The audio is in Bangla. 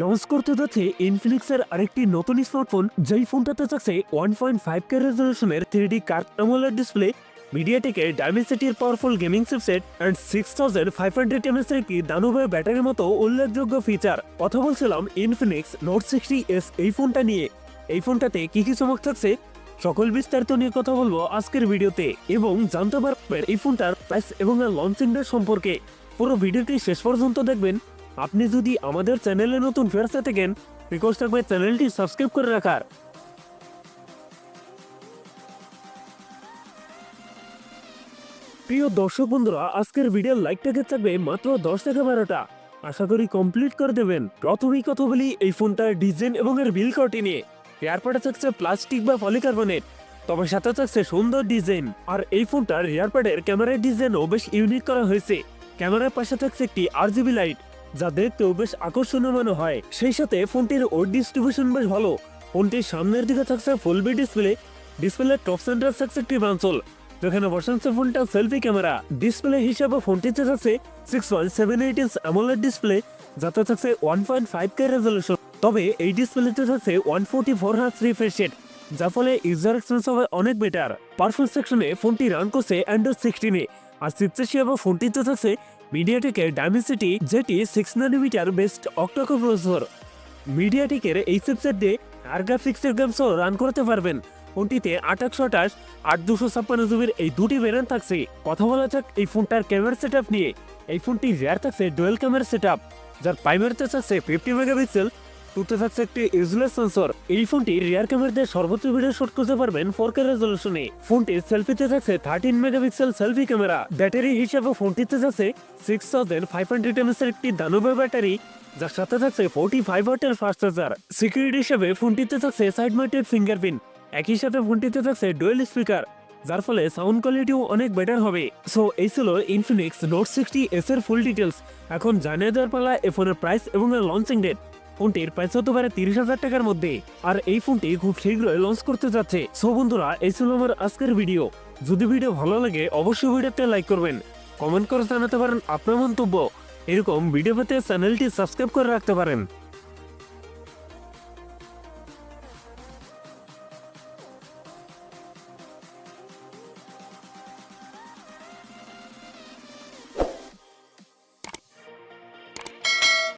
লঞ্চ করতে যাচ্ছে ইনফিনিক্সের আরেকটি নতুন স্মার্টফোন, যেই ফোনটাতে থাকছে 1.5K রেজলিউশনের 3D কার্ভ অ্যামোলেড ডিসপ্লে, মিডিয়াটেকের ডায়মেনসিটির powerful gaming chipset and 6500 mAh একটি দানবীয় ব্যাটারির মতো উল্লেখযোগ্য ফিচার। কথা বলছিলাম ইনফিনিক্স নোট 60S এই ফোনটা নিয়ে। এই ফোনটাতে কি কি চমক থাকছে সকল বিস্তারিত নিয়ে কথা বলবো আজকের ভিডিওতে, এবং জানতে পারবেন এই ফোনটার প্রাইস এবং লঞ্চিং ডেট সম্পর্কে। পুরো ভিডিওটি শেষ পর্যন্ত দেখবেন। আপনি যদি আমাদের চ্যানেলে নতুন ফেরত থাকেন, রিকোয়েস্ট থাকবে চ্যানেলটি সাবস্ক্রাইব করে রাখার। প্রিয় দর্শক বন্ধুরা, আজকের ভিডিওর লাইকটাকে থাকবে মাত্র 10 থেকে 12টা, আশা করি কমপ্লিট করে দেবেন। প্রথমেই কথা বলি এই ফোনটার ডিজাইন এবং এর বিল কোয়ালিটি নিয়ে। এয়ারপোর্টে থাকছে প্লাস্টিক বা পলিকার্বনেট, তবে সাথে থাকছে সুন্দর ডিজাইন। আর এই ফোনটার এয়ারপোর্টের ক্যামেরার ডিজাইনও বেশ ইউনিক করা হয়েছে। ক্যামেরার পাশে থাকছে একটি RGB লাইট, যা দেখতেও বেশ আকর্ষণীয় মনে হয়। সেই সাথে ফোনটির ওয়েট ডিস্ট্রিবিউশন বেশ ভালো। ফোনটির সামনের দিকে থাকছে ফুল বি ডিসপ্লে, ডিসপ্লে টপ সেন্টার থাকছে একটি বানসল, যেখানে বসাচ্ছে ফোনটা সেলফি ক্যামেরা। ডিসপ্লে হিসাবে ফোনটিতে থাকছে 6.78 ইঞ্চ অ্যামোলেড ডিসপ্লে, যাতে থাকছে 1.5K রেজলিউশন। তবে এই ডিসপ্লেতে থাকছে 144 হার্টজ রিফ্রেশ রেট, যার ফলে ইউজার এক্সপিরিয়েন্স হবে অনেক বেটার। পারফরম্যান্স সেকশনে ফোনটি রান করছে অ্যান্ড্রয়েড 16-এ, আর চিপসেট হিসেবে ফোনটিতে থাকছে মিডিয়াটেকের ডায়মেনসিটি যেটি 6 nm বেস্ট অক্টা-কোর প্রসেসর। মিডিয়াটেকের এই চিপসেট দিয়ে 8 গ্রাফিক্সের গেমসও রান করতে পারবেন। ফোনটিতে 828, 8 256 GB এই দুটি ভেরিয়েন্ট থাকছে। কথা বলা যাক এই ফোনটার ক্যামেরা সেটআপ নিয়ে। এই ফোনটি রিয়ার থাকছে ডুয়াল ক্যামেরা সেটআপ, যার প্রাইমারিতে থাকছে 50 মেগাপিক্সেল, টুতে থাকছে একটি ইউজলেস সেন্সর। এই ফোনটি রিয়ার ক্যামেরা দিয়ে সর্বোচ্চ ভিডিও শুট করতে পারবেন 4K রেজলিউশনে। ফোনটির সেলফিতে থাকছে 13 মেগাপিক্সেল সেলফি ক্যামেরা। ব্যাটারি হিসাবে ফোনটিতে থাকছে 6500 mAh একটি দানবীয় ব্যাটারি, যার সাথে থাকছে 45 ওয়াটের ফাস্ট চার্জার। সিকিউরিটি হিসেবে ফোনটিতে থাকছে সাইড মাউন্টেড ফিঙ্গারপ্রিন্ট, একই সাথে ফোনটিতে থাকছে ডুয়েল স্পিকার, যার ফলে সাউন্ড কোয়ালিটিও অনেক বেটার হবে। সো এই ছিল ইনফিনিক্স নোট 60S এর ফুল ডিটেলস। এখন জানিয়ে দেওয়ার পালা এই ফোনের প্রাইস এবং লঞ্চিং ডেট। ফোনটির প্রাইস হতে পারে 30,000 টাকার মধ্যে, আর এই ফোনটি খুব শীঘ্রই লঞ্চ করতে যাচ্ছে। সো বন্ধুরা, এই ছিল আমার আজকের ভিডিও। যদি ভিডিও ভালো লাগে অবশ্যই ভিডিওতে লাইক করবেন, কমেন্ট করে জানাতে পারেন আপনার মন্তব্য। এরকম ভিডিও পেতে চ্যানেলটি সাবস্ক্রাইব করে রাখতে পারেন।